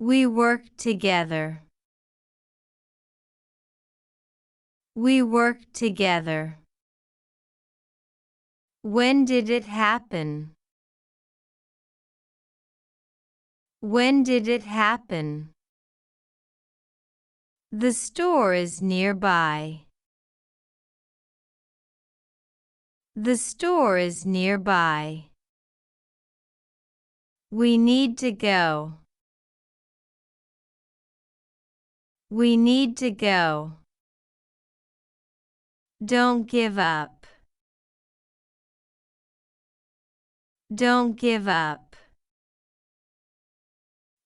We work together. We work together. When did it happen? When did it happen? The store is nearby. The store is nearby. We need to go. We need to go. Don't give up. Don't give up.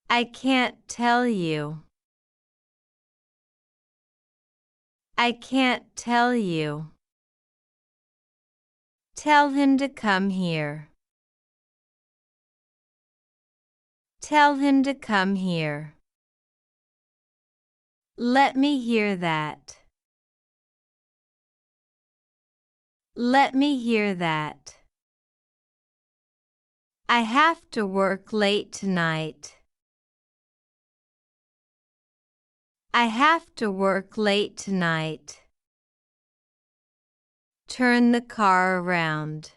I can't tell you. I can't tell you. Tell him to come here. Tell him to come here. Let me hear that. Let me hear that. I have to work late tonight. I have to work late tonight. Turn the car around.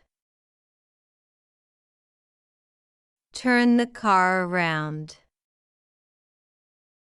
Turn the car around.